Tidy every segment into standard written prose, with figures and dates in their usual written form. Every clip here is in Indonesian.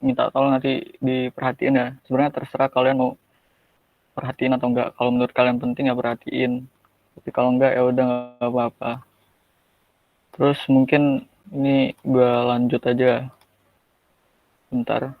minta tolong nanti diperhatiin ya. Sebenarnya terserah kalian mau perhatiin atau enggak. Kalau menurut kalian penting ya perhatiin. Tapi kalau enggak ya udah nggak apa-apa. Terus mungkin ini gue lanjut aja bentar.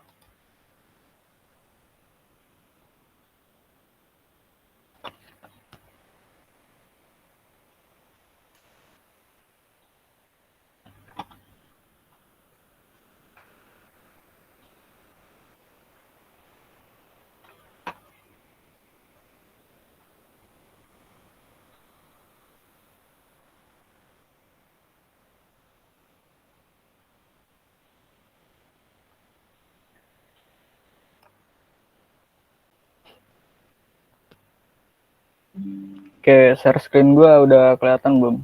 Oke, share screen gue udah kelihatan belum?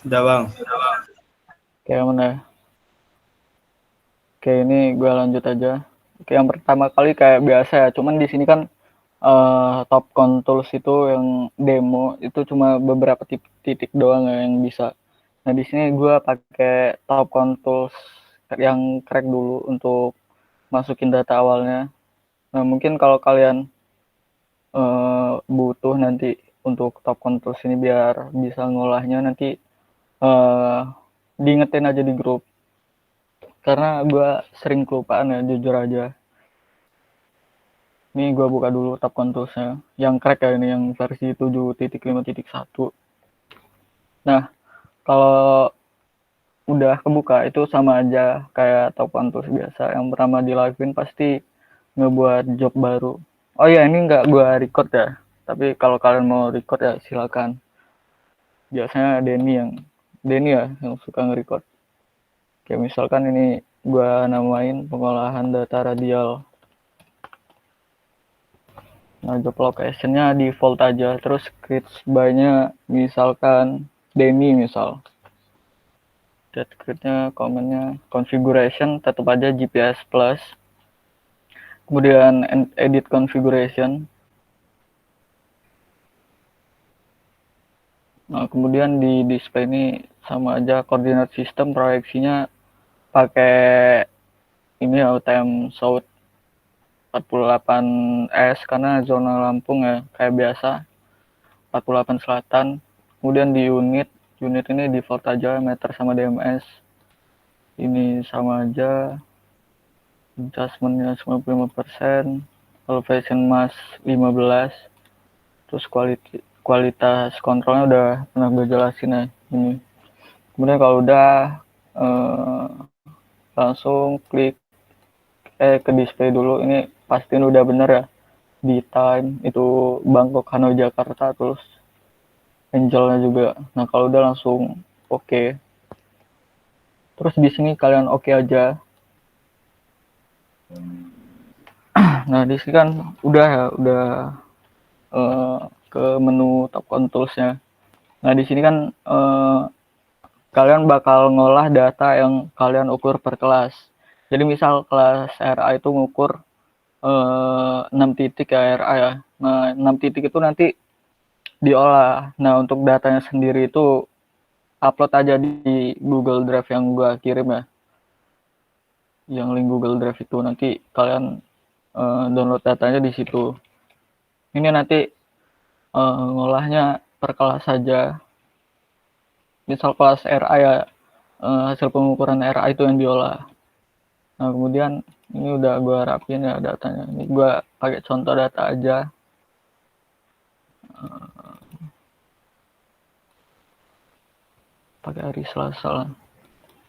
Udah bang. Oke, mana? Oke, ini gue lanjut aja. Oke, yang pertama kali kayak biasa ya. Cuman di sini kan top controls itu yang demo itu cuma beberapa titik doang ya yang bisa. Nah, di sini gue pakai top controls yang crack dulu untuk masukin data awalnya. Nah, mungkin kalau kalian butuh nanti untuk top controls ini biar bisa ngolahnya nanti diingetin aja di grup. Karena gue sering kelupaan ya, jujur aja. Ini gue buka dulu tab controlsnya. Yang crack ya ini, yang versi 7.5.1. Nah, kalau udah kebuka itu sama aja kayak tab controls biasa. Yang pertama dilakuin pasti ngebuat job baru. Oh iya, ini nggak gue record ya. Tapi kalau kalian mau record ya silakan. Biasanya Denny ya yang suka nge-record. Kayak misalkan ini gue namain pengolahan data radial. Nah, job location-nya default aja. Terus script by-nya misalkan Denny misal. Script-nya, comment-nya, configuration tetap aja GPS plus. Kemudian edit configuration. Nah, kemudian di display ini sama aja koordinat sistem proyeksinya pakai ini ya UTM South 48S karena zona Lampung ya kayak biasa 48 Selatan. Kemudian di unit ini default aja meter sama DMS. Ini sama aja. Adjustmentnya 95%, elevation mass 15, terus kualitas kontrolnya udah pernah gue jelasin ya ini. Kemudian kalau udah langsung klik ke display dulu, ini pastiin udah bener ya di time itu Bangkok Hanoi Jakarta, terus angelnya juga. Nah kalau udah langsung oke. Terus di sini kalian oke aja. Nah di sini kan udah ya, udah ke menu top controls-nya. Nah di sini kan kalian bakal ngolah data yang kalian ukur per kelas. Jadi misal kelas RA itu ngukur 6 titik ya RA ya. Nah 6 titik itu nanti diolah. Nah untuk datanya sendiri itu upload aja di Google Drive yang gua kirim ya. Yang link Google Drive itu nanti kalian download datanya di situ. Ini nanti ngolahnya per kelas saja. Misal kelas RA ya hasil pengukuran RA itu yang diolah. Nah kemudian ini udah gue rapin ya datanya. Ini gue pakai contoh data aja. Pakai hari Selasa lah.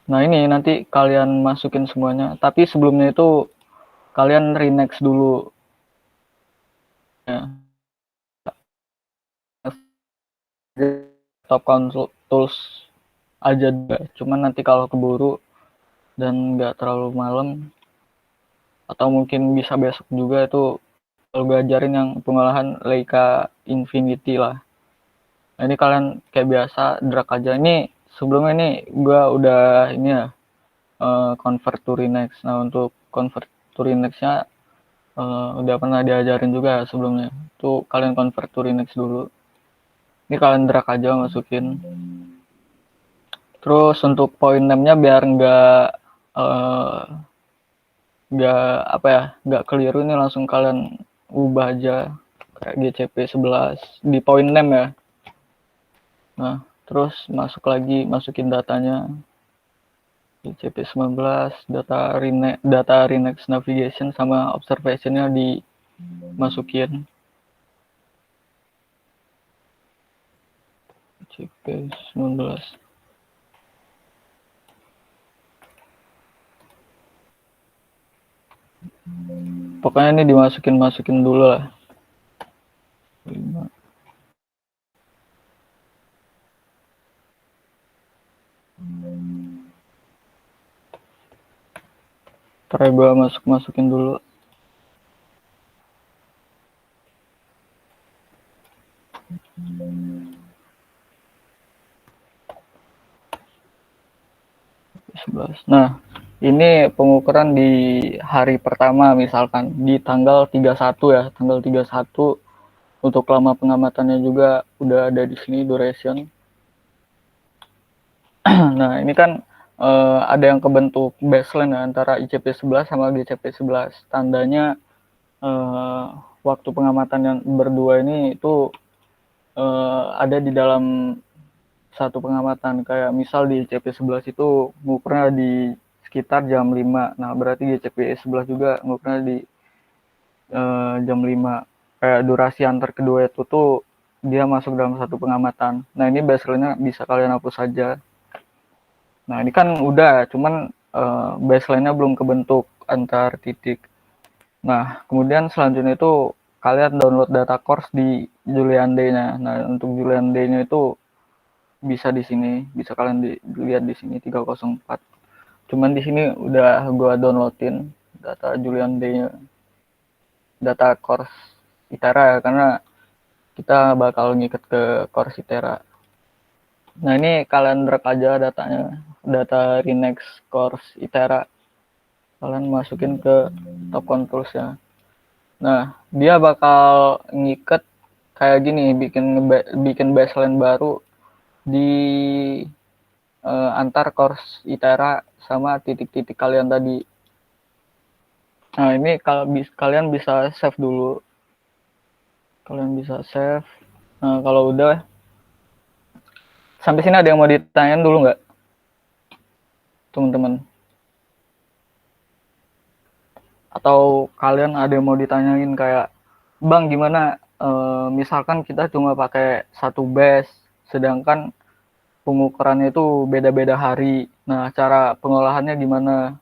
Nah ini nanti kalian masukin semuanya. Tapi sebelumnya itu kalian renex dulu. Ya. Top console tools aja deh. Cuman nanti kalau keburu dan nggak terlalu malam atau mungkin bisa besok juga itu kalau gue ajarin yang pengolahan Leica Infinity lah. Nah ini kalian kayak biasa drag aja. Ini sebelumnya ini gue udah ini ya convert to Renex. Nah untuk convert to Renex-nya udah pernah diajarin juga sebelumnya. Itu kalian convert to Renex dulu. Ini kalian drag aja masukin. Terus untuk poin name-nya biar eh, nggak apa ya, nggak keliru nih, langsung kalian ubah aja kayak GCP 11 di poin name ya. Nah, terus masukin datanya GCP 19, data Renex navigation sama observation-nya dimasukin. GCP 19. Pokoknya ini dimasukin dulu lah. 5. Ntar gue masukin dulu. Nah, ini pengukuran di hari pertama, misalkan di tanggal 31 ya, tanggal 31. Untuk lama pengamatannya juga udah ada di sini duration. Nah, ini kan ada yang kebentuk baseline ya, antara ICP 11 sama GCP 11. Tandanya waktu pengamatan yang berdua ini itu ada di dalam satu pengamatan. Kayak misal di ICP 11 itu ngukurnya di sekitar jam 5. Nah, berarti GCP 11 juga ngukurnya di jam 5. Kayak durasi antar kedua itu tuh dia masuk dalam satu pengamatan. Nah, ini baseline-nya bisa kalian hapus saja. Nah, ini kan udah, cuman baseline-nya belum kebentuk antar titik. Nah, kemudian selanjutnya itu kalian download data course di Julian Day-nya. Nah, untuk Julian Day-nya itu bisa di sini, bisa kalian lihat di sini 304. Cuman di sini udah gua downloadin data Julian Day-nya, data course ITERA ya, karena kita bakal ngikat ke course ITERA. Nah, ini kalian drag aja datanya, data Renex course ITERA. Kalian masukin ke top controls ya. Nah, dia bakal ngikat kayak gini, bikin baseline baru di antar course ITERA sama titik-titik kalian tadi. Nah, ini kalian bisa save dulu. Kalian bisa save. Nah, kalau udah, sampai sini ada yang mau ditanyain dulu nggak, teman-teman? Atau kalian ada yang mau ditanyain kayak, Bang, gimana misalkan kita cuma pakai satu base, sedangkan pengukurannya itu beda-beda hari. Nah, cara pengolahannya gimana?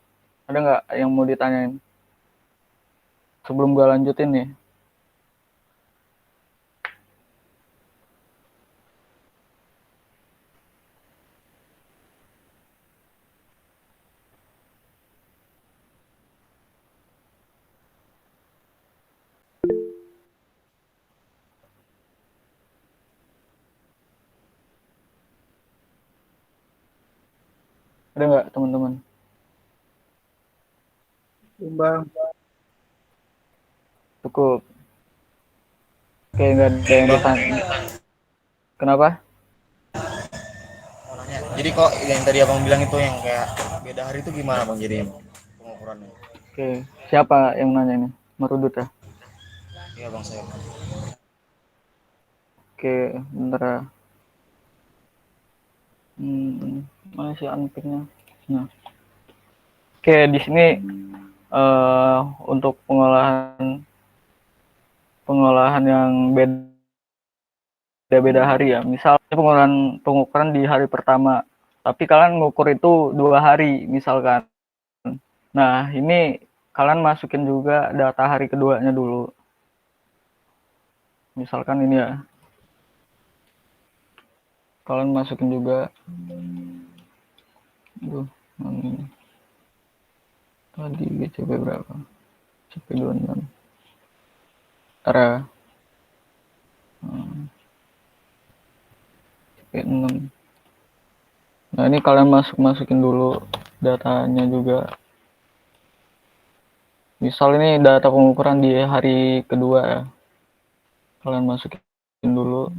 Ada nggak yang mau ditanyain? Sebelum gue lanjutin nih. Ada nggak, teman-teman? Bang. Cukup. Oke, nggak ada yang ditanya. Kenapa? Jadi kok yang tadi abang bilang itu yang kayak beda hari itu gimana bang jadi pengukurannya? Oke, siapa yang nanya ini? Merudut ya? Iya bang saya. Oke, bentar ya. Mana sih unpicknya? Nah, oke, di sini untuk pengolahan yang beda-beda hari ya. Misalnya pengukuran di hari pertama, tapi kalian ngukur itu 2 hari misalkan. Nah, ini kalian masukin juga data hari keduanya dulu. Misalkan ini ya, kalian masukin juga. Tadi GCP berapa? GCP 26. Tara. 6. Nah, ini kalian masukin dulu datanya juga. Misal ini data pengukuran di hari kedua ya. Kalian masukin dulu.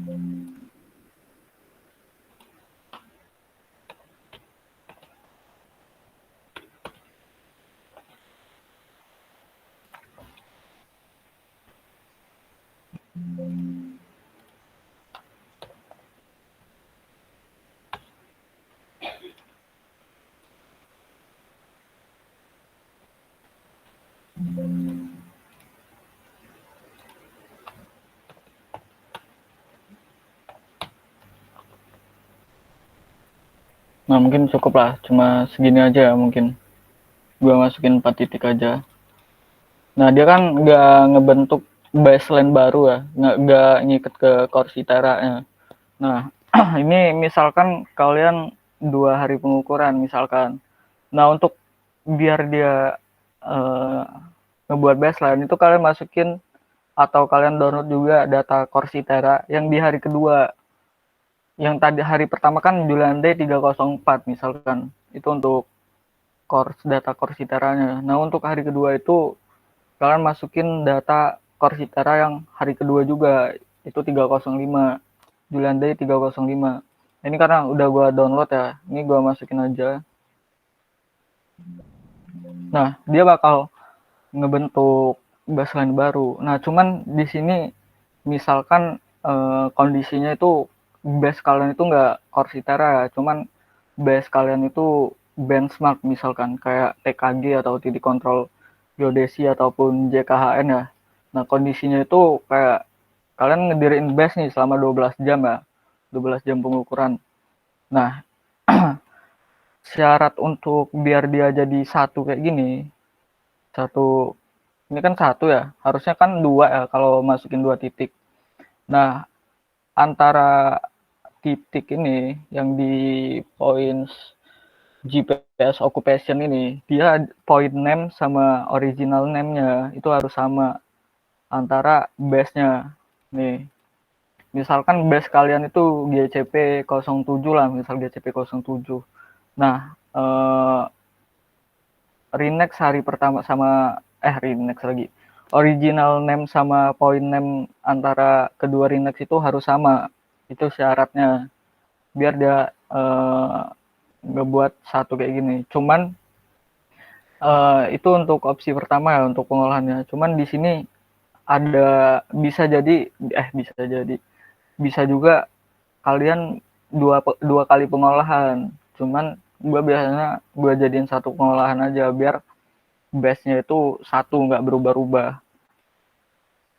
Nah, mungkin cukup lah, cuma segini aja mungkin. Gua masukin 4 titik aja. Nah, dia kan nggak ngebentuk baseline baru ya, nggak ngikat ke core Citera-nya. Nah, ini misalkan kalian 2 hari pengukuran misalkan. Nah, untuk biar dia eh, ngebuat baseline itu kalian masukin atau kalian download juga data core Citera yang di hari kedua. Yang tadi hari pertama kan Julian Day 304 misalkan. Itu untuk core data core Citera-nya. Nah, untuk hari kedua itu kalian masukin data core Citera yang hari kedua juga, itu 305, Julian Day 305. Ini karena udah gua download ya, ini gua masukin aja. Nah, dia bakal ngebentuk baseline baru. Nah, cuman di sini misalkan kondisinya itu base kalian itu nggak core Citera ya, cuman base kalian itu benchmark misalkan kayak TKG atau titik kontrol geodesi ataupun JKHN ya. Nah, kondisinya itu kayak kalian ngediriin base nih selama 12 jam ya. 12 jam pengukuran. Nah, syarat untuk biar dia jadi satu kayak gini, satu ini kan satu ya, harusnya kan dua ya kalau masukin 2 titik. Nah, antara titik ini yang di points GPS occupation ini, dia point name sama original name-nya itu harus sama antara base-nya. Nih, misalkan base kalian itu GCP 07 lah, misal GCP 07. Nah, Renex hari pertama sama Renex lagi. Original name sama point name antara kedua Renex itu harus sama. Itu syaratnya biar dia ngebuat satu kayak gini. Cuman itu untuk opsi pertama ya untuk pengolahannya. Cuman di sini ada bisa juga kalian dua kali pengolahan. Cuman gue biasanya gue jadiin satu pengolahan aja biar base-nya itu satu nggak berubah-ubah,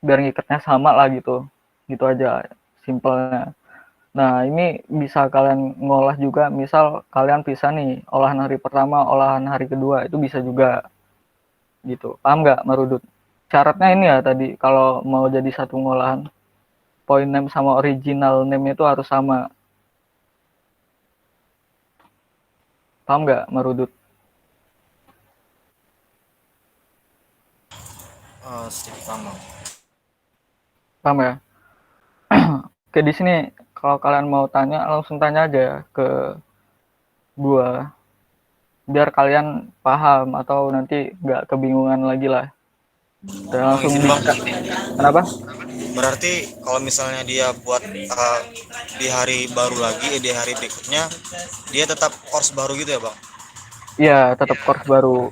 biar ngikatnya sama lah gitu, gitu aja simpelnya. Nah, ini bisa kalian ngolah juga, misal kalian bisa nih olahan hari pertama, olahan hari kedua, itu bisa juga gitu. Paham nggak, Marudut? Syaratnya ini ya tadi, kalau mau jadi satu ngolahan, point name sama original name itu harus sama. Paham nggak, Marudut? Sedikit paham. Paham ya? Oke, di sini kalau kalian mau tanya, langsung tanya aja ke gua, biar kalian paham atau nanti nggak kebingungan lagi lah. Dan Bang langsung izin bang, bisa. Kenapa? berarti kalau misalnya dia buat di hari baru lagi, di hari berikutnya, dia tetap course baru gitu ya bang? Iya, tetap course baru.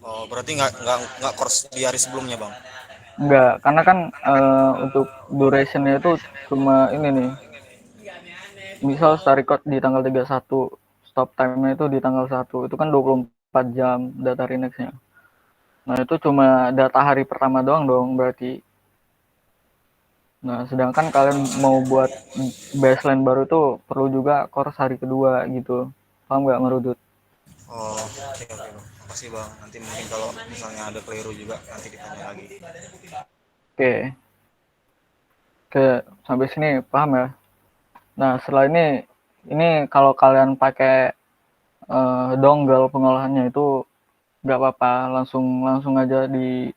Oh, berarti nggak course di hari sebelumnya bang? Enggak, karena kan untuk durationnya itu cuma ini nih. Misal start record di tanggal 31, stop time-nya itu di tanggal 1. Itu kan 24 jam data renexnya. Nah, itu cuma data hari pertama doang dong berarti. Nah, sedangkan kalian mau buat baseline baru itu perlu juga course hari kedua gitu. Paham nggak, Merudut? Oh, oke oke bang. Makasih bang. Nanti mungkin kalau misalnya ada keliru juga nanti ditanya lagi. Oke, oke, sampai sini paham ya? Nah, setelah ini kalau kalian pakai dongle pengolahannya itu nggak apa-apa, langsung langsung aja di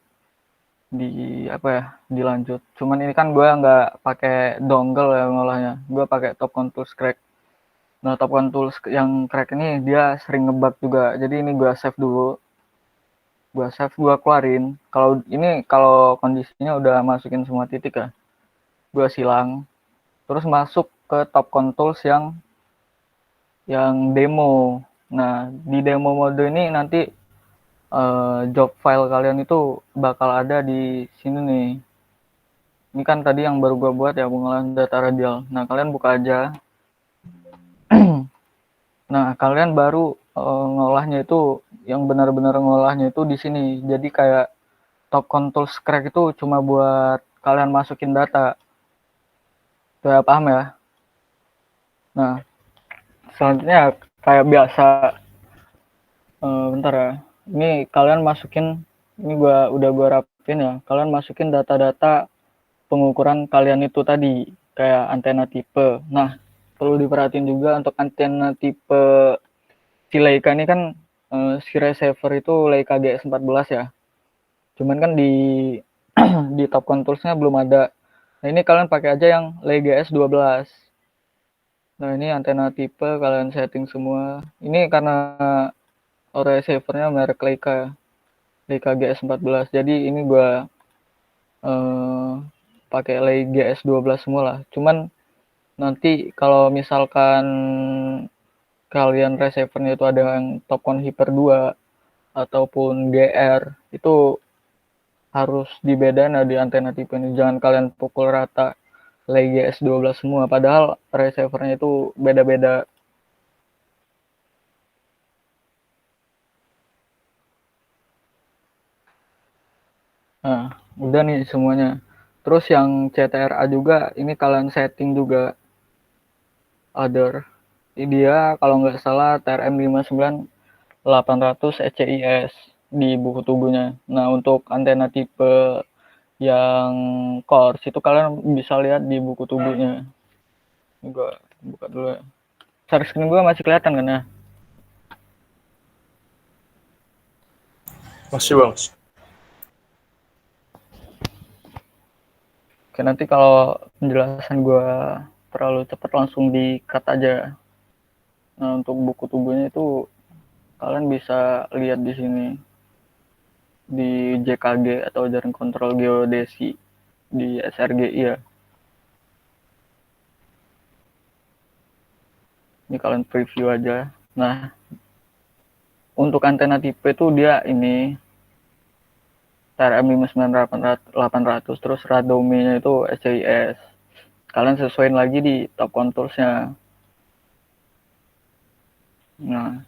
apa ya, dilanjut. Cuman ini kan gue nggak pakai dongle ya pengolahnya, gue pakai Top Tools Crack. Nah, Top Tools yang crack ini dia sering ngebug juga, jadi ini gue save dulu, gue keluarin. Kalau kondisinya udah masukin semua titik ya, gue silang, terus masuk ke Top Tools yang demo. Nah, di demo mode ini nanti job file kalian itu bakal ada di sini nih. Ini kan tadi yang baru gue buat ya, pengolahan data radial. Nah, kalian buka aja. Nah, kalian baru ngolahnya itu, yang benar-benar ngolahnya itu di sini. Jadi kayak top control crack itu cuma buat kalian masukin data. Tuh ya, paham ya? Nah, selanjutnya kayak biasa, bentar ya. Ini kalian masukin, ini udah gua rapin ya. Kalian masukin data-data pengukuran kalian itu tadi, kayak antena tipe. Nah, perlu diperhatiin juga untuk antena tipe si Leica ini kan, si receiver itu Leica GS14 ya. Cuman kan di di top controls-nya belum ada. Nah, ini kalian pakai aja yang Leica GS12. Nah, ini antena tipe kalian setting semua. Ini karena receiver-nya merek Leica, Leica GS14. Jadi ini gua pakai Leica GS12 semua lah. Cuman nanti kalau misalkan kalian receiver-nya itu ada yang Topcon Hyper 2 ataupun GR, itu harus dibedain di antena tipe ini. Jangan kalian pukul rata Leica GS12 semua, padahal receiver-nya itu beda-beda. Nah, udah nih semuanya. Terus yang CTRA juga, ini kalian setting juga other. Ini dia kalau nggak salah TRM 59800 ECIS di buku tubuhnya. Nah, untuk antena tipe yang course itu kalian bisa lihat di buku tubuhnya. Ini gua buka dulu ya. Share screen gua masih kelihatan kan ya? Masih bang. Oke, nanti kalau penjelasan gua terlalu cepat langsung di-cut aja. Nah, untuk buku tubuhnya itu kalian bisa lihat di sini di JKG atau Jaring Kontrol Geodesi di SRGI ya. Ini kalian preview aja. Nah, untuk antena tipe itu dia ini TRM 59800, terus radome-nya itu SCIS. Kalian sesuaiin lagi di top controls-nya. Nah,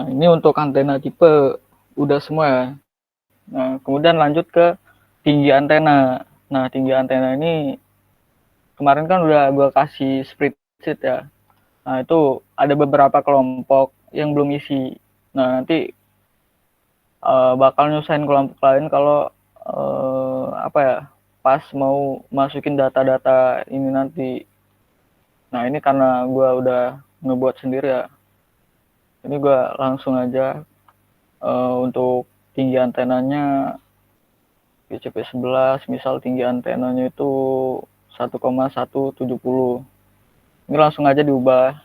ini untuk antena tipe udah semua ya. Nah, kemudian lanjut ke tinggi antena. Nah, tinggi antena ini kemarin kan udah gue kasih spreadsheet ya. Nah, itu ada beberapa kelompok yang belum isi. Nah, nanti bakal nyusahin kelompok lain kalau apa ya, pas mau masukin data-data ini nanti. Nah, ini karena gue udah ngebuat sendiri ya. Ini gue langsung aja untuk tinggi antenanya GCP 11, misal tinggi antenanya itu 1,170. Ini langsung aja diubah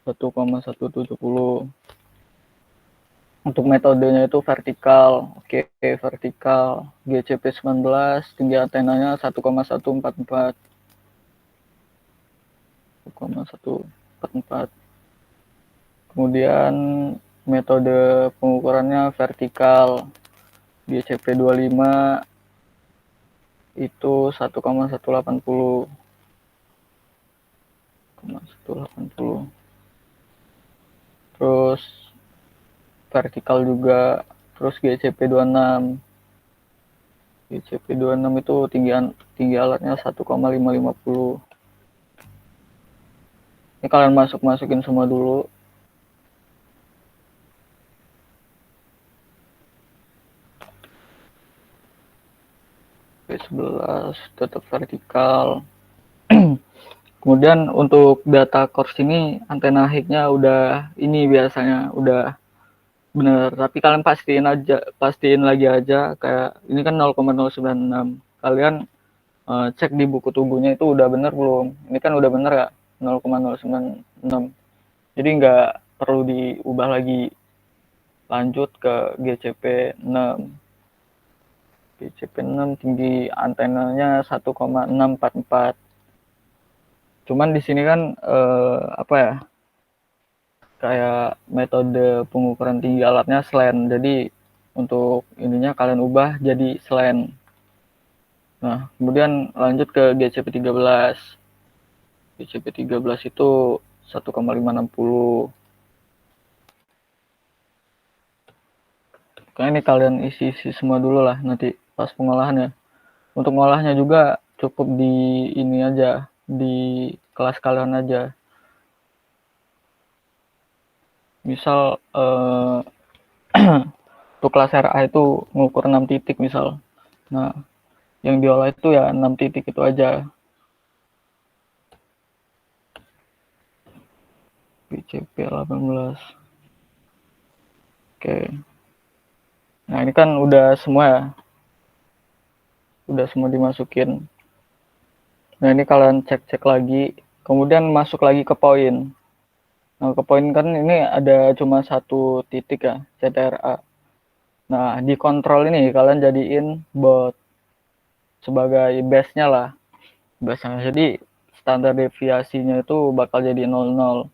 1,170. Untuk metodenya itu vertikal. Oke, vertikal. GCP 19, tinggi antenanya 1,144. 1,144. Kemudian metode pengukurannya vertikal. GCP 25 itu 1,180. 1,180. Terus vertikal juga, terus GCP 26. GCP 26 itu tinggi alatnya 1,550. Ini kalian masukin semua dulu. P11 tetap vertikal. Kemudian untuk data course ini antena high-nya udah ini biasanya udah bener, tapi kalian pastiin lagi aja kayak ini kan 0,096. Kalian cek di buku tubuhnya itu udah bener belum. Ini kan udah bener ya 0,096. Jadi nggak perlu diubah lagi. Lanjut ke GCP 6. GCP 6 tinggi antenanya 1,644. Cuman di sini kan apa ya, kayak metode pengukuran tinggi alatnya slant. Jadi untuk ininya kalian ubah jadi slant. Nah, kemudian lanjut ke GCP 13. GCP 13 itu 1,560. Kayak ini kalian isi semua dulu lah nanti pas pengolahannya. Untuk ngolahnya juga cukup di ini aja, di kelas kalian aja. Misal untuk kelas RA itu ngukur 6 titik misal. Nah, yang diolah itu ya 6 titik itu aja. BCP 18. Oke. Nah, ini kan udah semua ya. Udah semua dimasukin. Nah, ini kalian cek-cek lagi. Kemudian masuk lagi ke poin. Nah, ke poin kan ini ada cuma satu titik ya, CTRA. Nah, di kontrol ini kalian jadiin bot sebagai base-nya lah. Base-nya. Jadi standar deviasinya itu bakal jadi 00.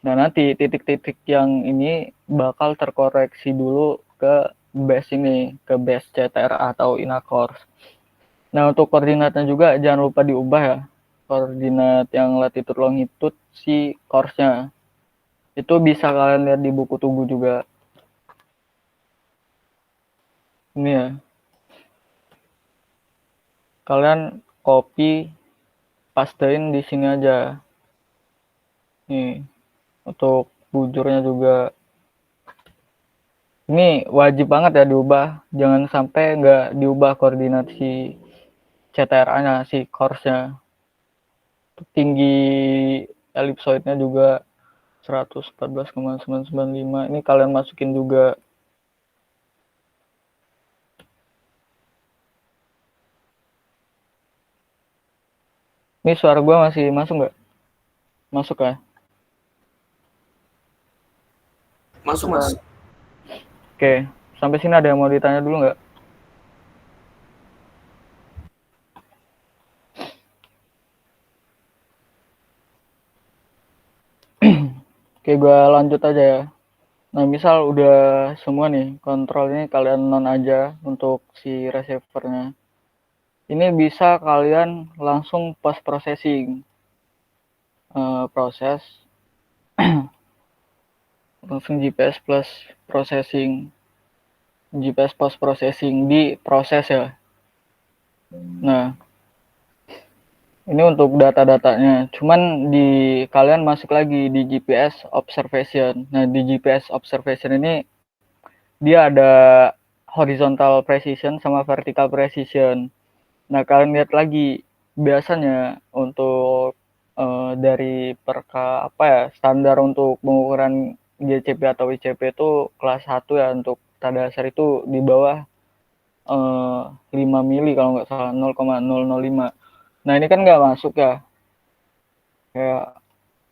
Nah, nanti titik-titik yang ini bakal terkoreksi dulu ke base ini, ke base CTRA atau inner course. Nah, untuk koordinatnya juga jangan lupa diubah ya. Koordinat yang latitude longitude si course-nya. Itu bisa kalian lihat di buku tugu juga. Ini ya. Kalian copy pastein di sini aja. Nih, untuk bujurnya juga. Ini wajib banget ya diubah. Jangan sampai nggak diubah koordinat si CTRA-nya, si course-nya. Tinggi elipsoidnya juga 114,995. Ini kalian masukin juga. Ini suara gue masih masuk nggak? Masuk ya? Masuk, Mas. Oke, sampai sini ada yang mau ditanya dulu nggak? Oke, gue lanjut aja ya. Nah, misal udah semua nih, kontrolnya kalian non aja untuk si receivernya. Ini bisa kalian langsung post processing. Proses langsung GPS plus processing. GPS post processing di proses ya. Nah, ini untuk data-datanya. Cuman di kalian masuk lagi di GPS observation. Nah, di GPS observation ini dia ada horizontal precision sama vertical precision. Nah, kalian lihat lagi biasanya untuk dari perka apa ya, standar untuk pengukuran GCP atau ICP itu kelas 1 ya, untuk tanda dasar itu di bawah 5 mili kalau nggak salah, 0,005. Nah, ini kan nggak masuk ya, kayak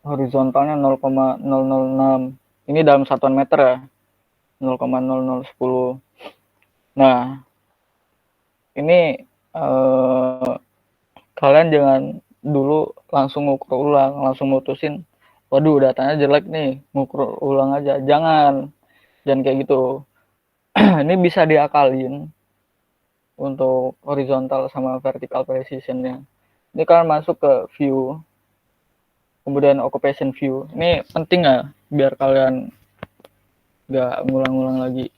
horizontalnya 0,006. Ini dalam satuan meter ya, 0,0010. Nah, ini kalian jangan dulu langsung ngukur ulang, langsung mutusin, waduh datanya jelek nih, ngukur ulang aja. Jangan kayak gitu. Ini bisa diakalin untuk horizontal sama vertical precisionnya. Ini kalian masuk ke view, kemudian occupation view. Ini penting ya, biar kalian nggak ngulang-ngulang lagi.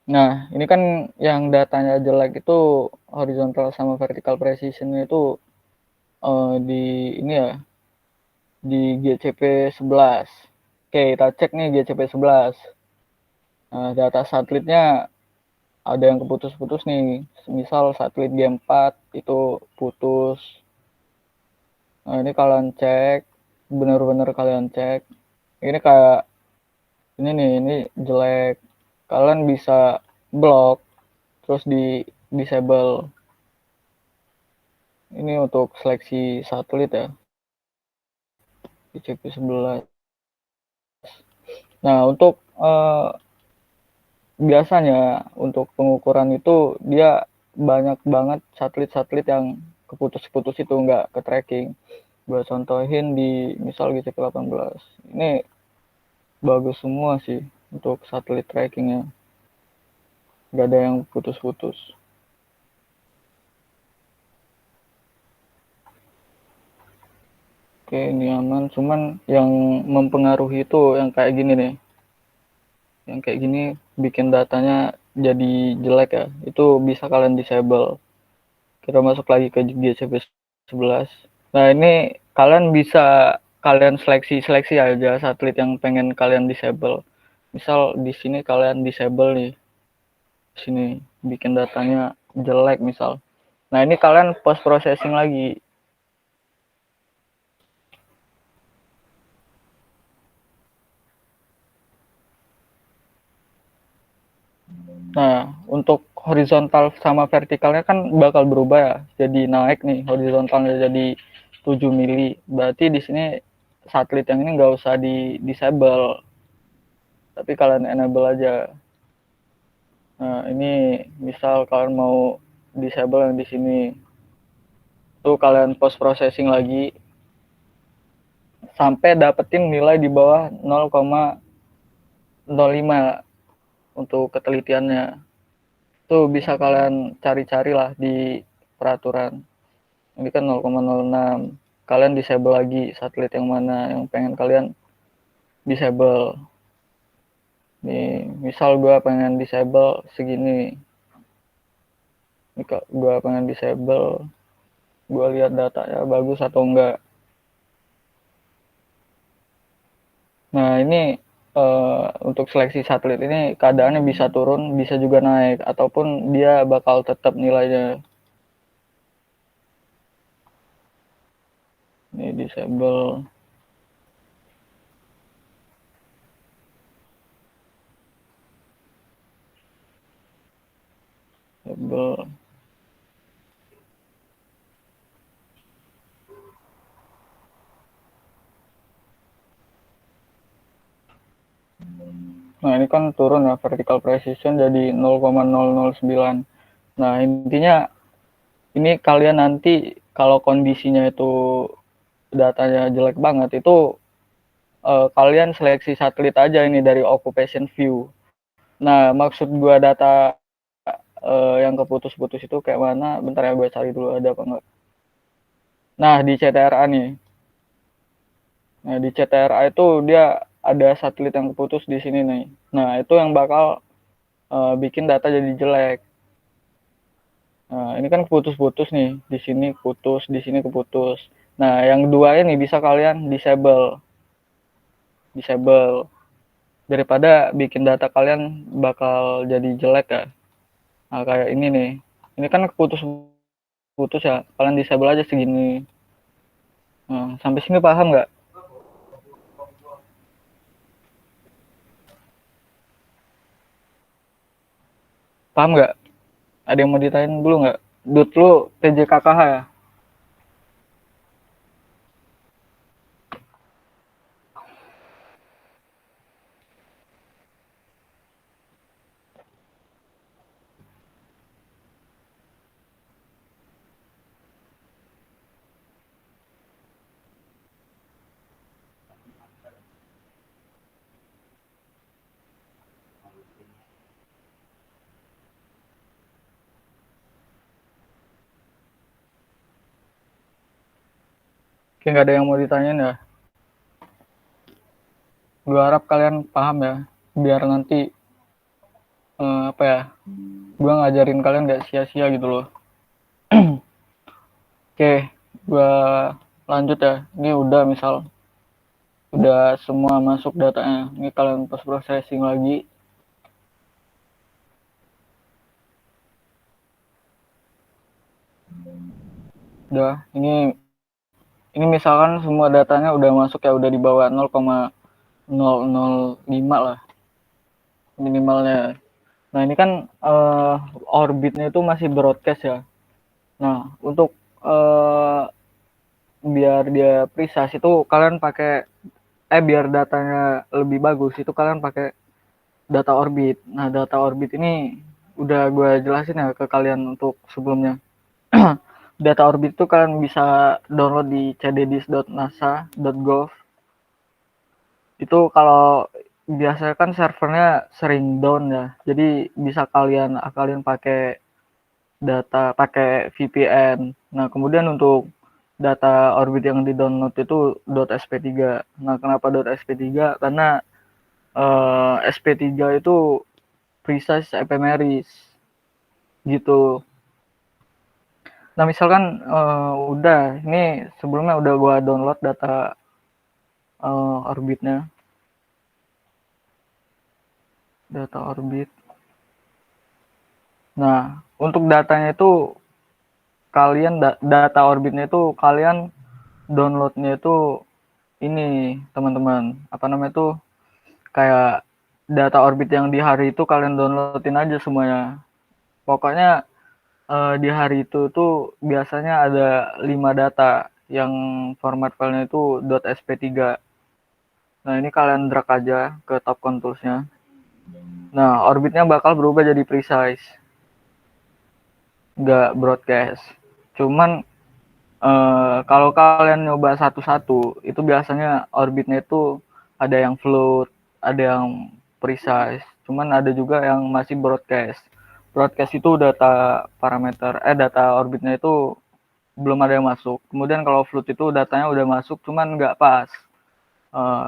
Nah, ini kan yang datanya jelek itu horizontal sama vertical precision itu di ini ya, di GCP 11. Oke, kita cek nih GCP 11. Nah, data satelitnya ada yang keputus-putus nih. Misal satelit G4 itu putus. Nah, ini kalian cek, benar-benar kalian cek. Ini kayak ini nih, ini jelek. Kalian bisa blok, terus di disable. Ini untuk seleksi satelit ya, GCP 11. Nah, untuk biasanya untuk pengukuran itu dia banyak banget satelit-satelit yang keputus-putus itu nggak ke tracking. Gue contohin di misal GCP 18. Ini bagus semua sih untuk satelit trackingnya. Nggak ada yang putus-putus. Oke, ini aman. Cuman yang mempengaruhi itu yang kayak gini nih. yang kayak gini bikin datanya jadi jelek ya, itu bisa kalian disable. Kita masuk lagi ke GCP 11. Nah, ini kalian bisa kalian seleksi aja satelit yang pengen kalian disable. Misal di sini kalian disable nih. Sini bikin datanya jelek misal. Nah, ini kalian post processing lagi. Nah, untuk horizontal sama vertikalnya kan bakal berubah ya. Jadi naik nih, horizontalnya jadi 7 mili. Berarti di sini satelit yang ini nggak usah di disable, tapi kalian enable aja. Nah, ini misal kalian mau disable yang di sini. Tuh kalian post processing lagi sampai dapetin nilai di bawah 0,05 untuk ketelitiannya. Tuh bisa kalian cari-cari lah di peraturan. Ini kan 0,06. Kalian disable lagi satelit yang mana yang pengen kalian disable. Nih, misal gua pengen disable segini. Ini gua pengen disable, gua lihat datanya bagus atau enggak. Nah, ini untuk seleksi satelit ini keadaannya bisa turun, bisa juga naik, ataupun dia bakal tetap nilainya. Ini disable. Disable. Nah, ini kan turun ya, vertical precision jadi 0,009. Nah, intinya ini kalian nanti kalau kondisinya itu datanya jelek banget, itu kalian seleksi satelit aja ini dari occupation view. Nah, maksud gua data yang keputus-putus itu kayak mana? Bentar ya, gue cari dulu ada apa enggak. Nah, di CTRA nih. Nah, di CTRA itu dia ada satelit yang keputus di sini nih. Nah, itu yang bakal bikin data jadi jelek. Nah, ini kan keputus-putus nih. Di sini putus, di sini keputus. Nah, yang dua ini bisa kalian disable. Disable. Daripada bikin data kalian bakal jadi jelek ya. Nah, kayak ini nih. Ini kan keputus-putus ya. Kalian disable aja segini. Nah, sampai sini paham nggak? Paham nggak? Ada yang mau ditanyain dulu nggak? Dut lu TJKKH ya? Kayak nggak ada yang mau ditanyain ya? Gue harap kalian paham ya. Biar nanti apa ya? Gue ngajarin kalian nggak sia-sia gitu loh. Oke, gue lanjut ya. Ini udah misal udah semua masuk datanya. Ini kalian post processing lagi. Udah, ini misalkan semua datanya udah masuk ya, udah di bawah 0,005 lah minimalnya. Nah, ini kan orbitnya itu masih broadcast ya. Nah, untuk biar dia precise itu kalian pakai biar datanya lebih bagus itu kalian pakai data orbit. Nah, data orbit ini udah gue jelasin ya ke kalian untuk sebelumnya. Data orbit itu kalian bisa download di cddis.nasa.gov. Itu kalau biasanya kan servernya sering down ya. Jadi bisa kalian pakai pakai VPN. Nah, kemudian untuk data orbit yang di download itu .sp3. Nah, kenapa .sp3? Karena SP3 itu precise ephemeris gitu. Nah misalkan udah ini sebelumnya udah gua download data orbitnya, data orbit. Nah untuk datanya itu kalian data orbitnya itu kalian downloadnya itu ini teman-teman apa namanya itu kayak data orbit yang di hari itu kalian downloadin aja semuanya. Pokoknya di hari itu tuh biasanya ada 5 data yang format filenya itu .sp3. Nah ini kalian drag aja ke top contours-nya. Nah orbitnya bakal berubah jadi precise, nggak broadcast. Cuman kalau kalian nyoba satu-satu itu biasanya orbitnya itu ada yang float, ada yang precise. Cuman ada juga yang masih broadcast. Broadcast itu data parameter data orbitnya itu belum ada yang masuk. Kemudian kalau float itu datanya udah masuk cuman nggak pas.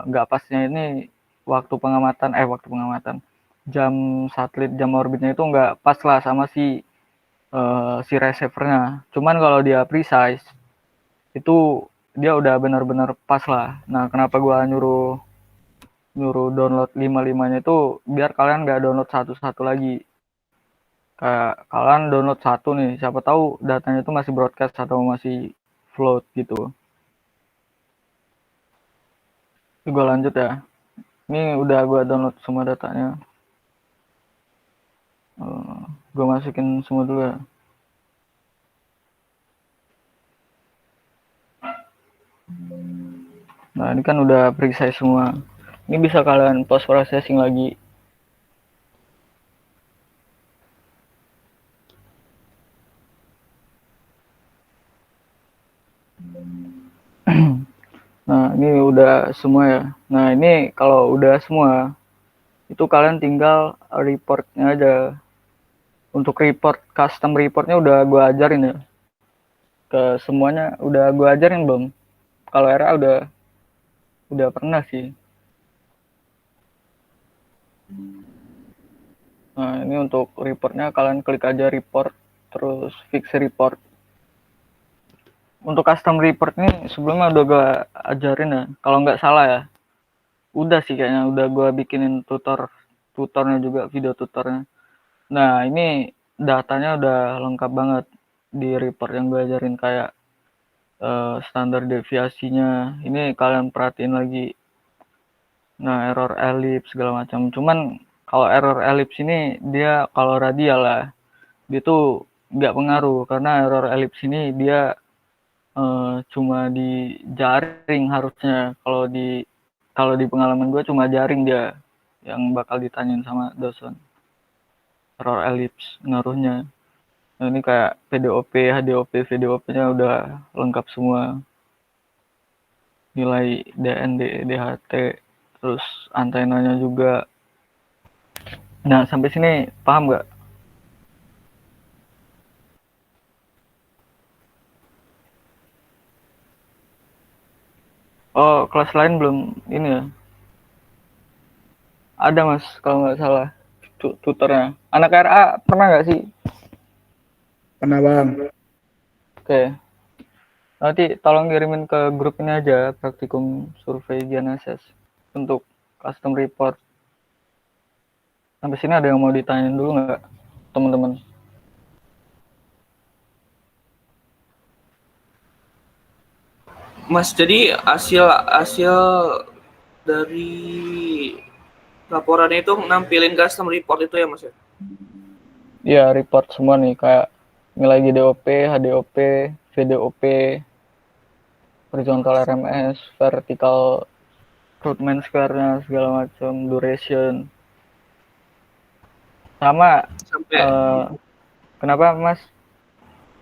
Nggak pasnya ini waktu pengamatan jam satelit, jam orbitnya itu nggak pas lah sama si receivernya. Cuman kalau dia precise itu dia udah benar-benar pas lah. Nah kenapa gua nyuruh nyuruh download 5-5-nya itu biar kalian nggak download satu-satu lagi. Kayak kalian download satu nih, siapa tahu datanya itu masih broadcast atau masih float gitu. Ini gua lanjut ya. Ini udah gua download semua datanya. Gua masukin semua dulu ya. Nah ini kan udah precise semua. Ini bisa kalian post processing lagi. Nah ini udah semua ya. Nah ini kalau udah semua itu kalian tinggal reportnya aja. Untuk report, custom reportnya udah gue ajarin ya ke semuanya, udah gue ajarin belum? Kalau RA udah pernah sih. Nah ini untuk reportnya kalian klik aja report terus fix report. Untuk custom report ini sebelumnya udah gue ajarin ya, kalau nggak salah ya. Udah sih kayaknya udah gue bikinin tutornya juga, video tutornya. Nah ini datanya udah lengkap banget di report yang gue ajarin, kayak standar deviasinya ini kalian perhatiin lagi. Nah error ellipse segala macam. Cuman kalau error ellipse ini dia kalau radial lah dia tuh nggak pengaruh, karena error ellipse ini dia cuma di jaring harusnya. Kalau di pengalaman gue cuma jaring dia yang bakal ditanyain sama dosen. Error ellipse ngaruhnya. Nah ini kayak PDOP, HDOP, VDOP-nya udah lengkap semua. Nilai DN, DHT, terus antenanya juga. Nah sampai sini paham nggak? Oh kelas lain belum ini ya? Ada mas kalau nggak salah tutornya. Anak RA pernah nggak sih? Pernah bang. Oke. Nanti tolong kirimin ke grup ini aja, praktikum survei GNSS untuk custom report. Sampai sini ada yang mau ditanyain dulu nggak, teman-teman? Mas, jadi hasil dari laporannya itu nampilin custom report itu ya Mas ya? Iya, report semua nih, kayak nilai GDOP, HDOP, VDOP, horizontal RMS, vertical root mean square-nya, segala macam, duration. Sama, Sampai kenapa mas?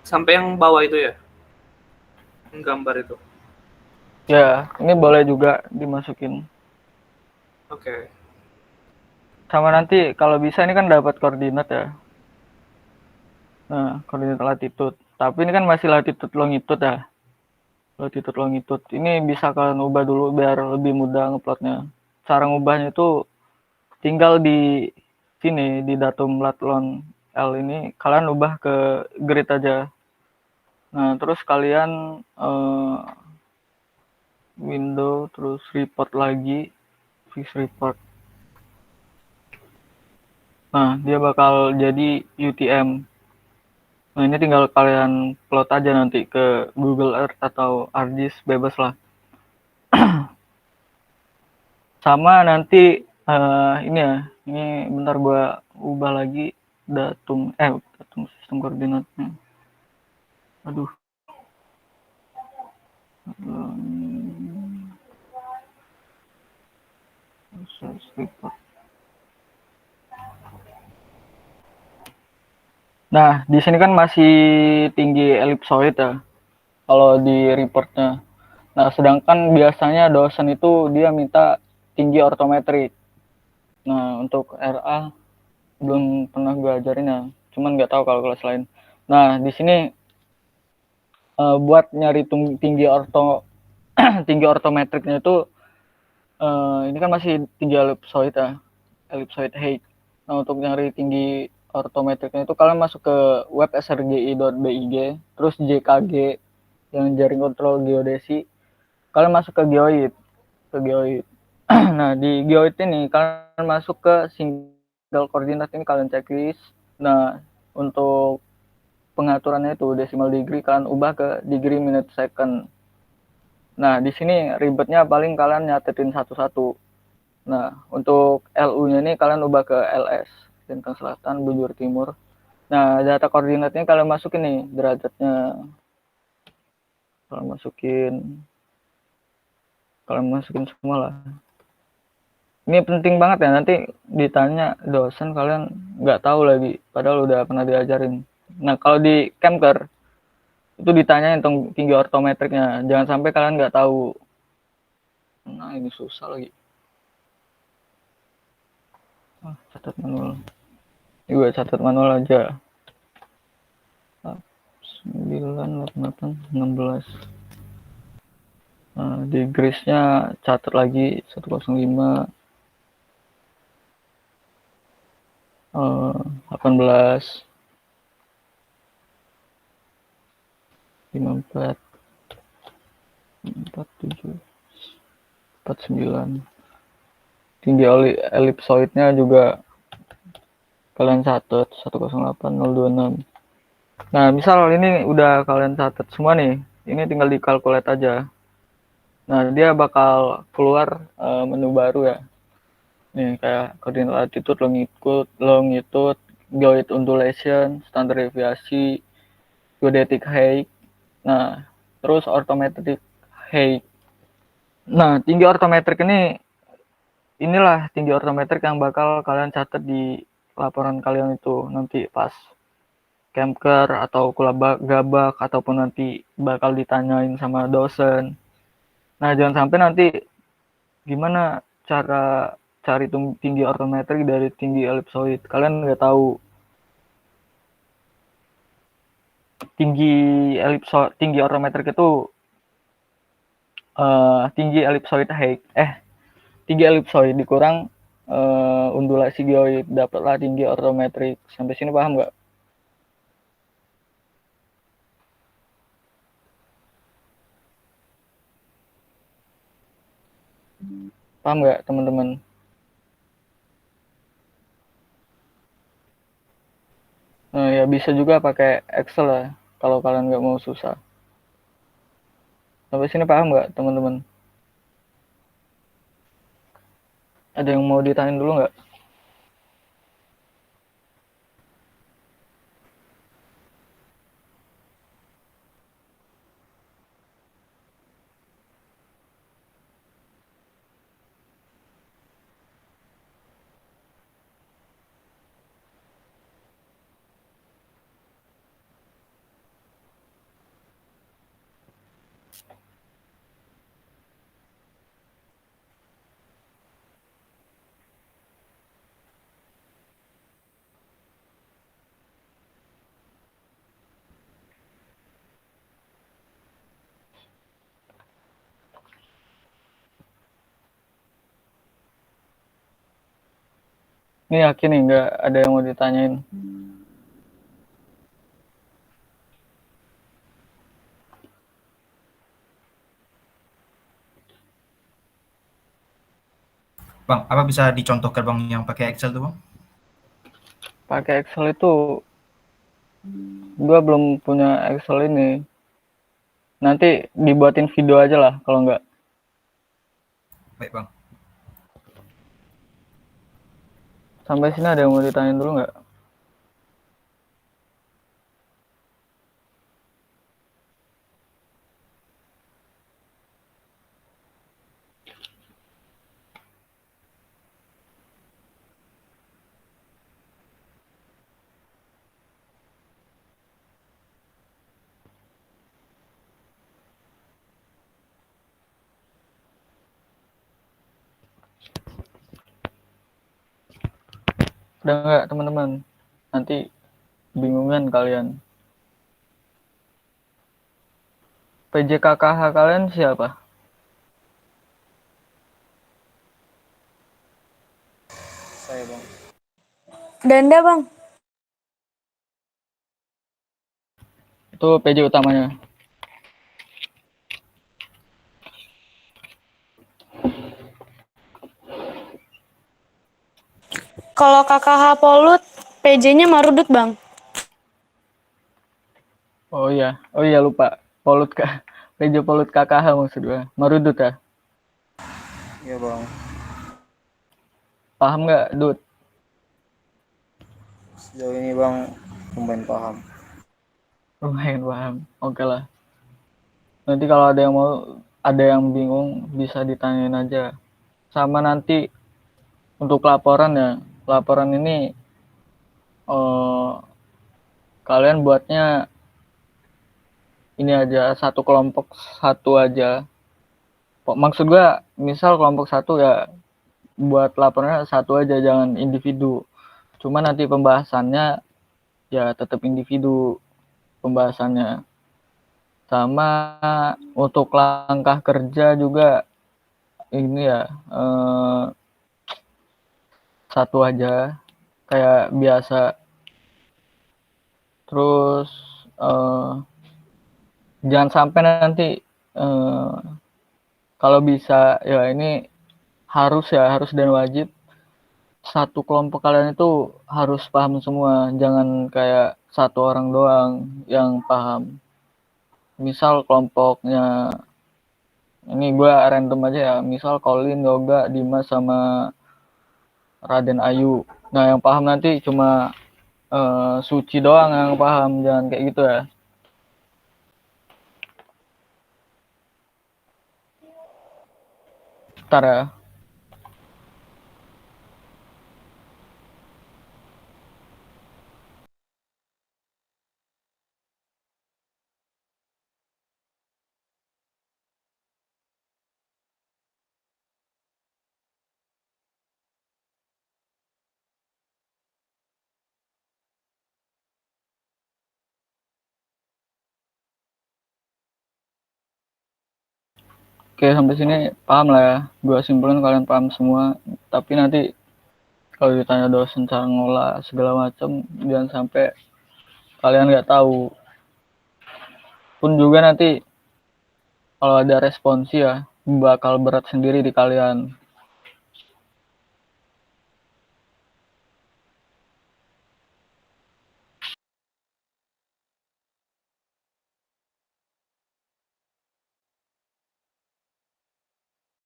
sampai yang bawah itu ya? Yang gambar itu. Ya, ini boleh juga dimasukin. Oke. Sama nanti kalau bisa ini kan dapat koordinat ya. Nah, koordinat latitude. Tapi ini kan masih latitude longitude ya. Latitude longitude. Ini bisa kalian ubah dulu biar lebih mudah ngeplotnya. Cara ngubahnya itu tinggal di sini di datum latlon L ini kalian ubah ke grid aja. Nah, terus kalian window terus report lagi, fix report. Nah, dia bakal jadi UTM. Nah, ini tinggal kalian plot aja nanti ke Google Earth atau ArcGIS, bebas lah. Sama nanti ini ya, ini bentar gua ubah lagi datum sistem koordinatnya. Aduh. Nah, di sini kan masih tinggi elipsoid ya, kalau di reportnya. Nah, sedangkan biasanya dosen itu dia minta tinggi ortometrik. Nah, untuk RA belum pernah gue ajarin ya, cuman nggak tahu kalau kelas lain. Nah, di sini buat nyari tinggi tinggi ortometriknya itu ini kan masih tinggi ellipsoid ya, ellipsoid height. Nah, untuk nyari tinggi ortometriknya itu kalian masuk ke web srgi.big, terus JKG yang jaring kontrol geodesi, kalian masuk ke geoid. Nah, di geoid ini kalian masuk ke single koordinat, ini kalian checklist. Nah, untuk pengaturannya itu decimal degree kalian ubah ke degree minute second. Nah, di sini ribetnya paling kalian nyatetin satu-satu. Nah, untuk LU-nya ini kalian ubah ke LS, lintang selatan, bujur timur. Nah, data koordinatnya kalian masukin nih, derajatnya. Kalian masukin semua lah. Ini penting banget ya, nanti ditanya dosen kalian nggak tahu lagi, padahal udah pernah diajarin. Nah, kalau di Camker, itu ditanyain tentang tinggi ortometriknya, jangan sampai kalian nggak tahu. Nah, ini susah lagi. Catat manual. Ini gue catat manual aja. 9, 8, 16. Nah, di grisnya catat lagi 105, 18, 54, 47, 49. Tinggi elipsoidnya juga kalian catat 108, 026. Nah, misal ini udah kalian catat semua nih, ini tinggal dikalkulate aja. Nah, dia bakal keluar menu baru ya. Nih, kayak koordinat latitude, longitude, geoid undulation, standar deviasi, geodetic height. Nah, terus orthometric height. Nah, tinggi ortometrik inilah tinggi ortometrik yang bakal kalian catat di laporan kalian itu nanti pas Camker atau gabak ataupun nanti bakal ditanyain sama dosen. Nah, jangan sampai nanti gimana cara cari tinggi ortometrik dari tinggi elipsoid. Kalian nggak tahu tinggi ortometrik itu tinggi elipsoid height. Tinggi elipsoid dikurang undulasi geoid, dapatlah tinggi ortometrik. Sampai sini paham nggak? Paham nggak teman-teman? Nah, ya bisa juga pakai Excel ya, kalau kalian nggak mau susah. Sampai sini paham nggak teman-teman? Ada yang mau ditanyain dulu nggak? Ini yakin nih nggak ada yang mau ditanyain. Bang, apa bisa dicontohkan bang yang pakai Excel tuh bang? Pakai Excel itu gua belum punya Excel ini. Nanti dibuatin video aja lah kalau nggak. Baik bang. Sampai sini ada yang mau ditanyain dulu nggak? Udah nggak teman-teman? Nanti bingungan kalian. PJKKH kalian siapa? Saya bang. Danda bang. Itu PJ utamanya. Kalau KKH Polut, PJ-nya Marudut bang. Oh iya lupa. Polut kah? PJ Polut KKH maksud gue. Marudut ya? Iya bang. Paham nggak, Dut? Sejauh ini bang lumayan paham. Lumayan paham. Oke lah. Nanti kalau ada yang bingung bisa ditanyain aja. Sama nanti untuk laporan ya. Laporan ini kalian buatnya ini aja, satu kelompok satu aja. Maksud gua misal kelompok satu ya buat laporannya satu aja, jangan individu. Cuma nanti pembahasannya ya tetap individu pembahasannya. Sama untuk langkah kerja juga ini ya satu aja kayak biasa. Terus jangan sampai nanti kalau bisa ya ini harus dan wajib satu kelompok kalian itu harus paham semua, jangan kayak satu orang doang yang paham. Misal kelompoknya ini gue random aja ya, misal Colin, Yoga, Dimas sama Raden Ayu. Nah yang paham nanti cuma Suci doang yang paham, jangan kayak gitu ya. Ntar ya. Oke, sampai sini paham lah ya. Gue simpulin kalian paham semua. Tapi nanti kalau ditanya dosen cara ngolah segala macam, jangan sampai kalian nggak tahu. Pun juga nanti kalau ada responsi ya, bakal berat sendiri di kalian.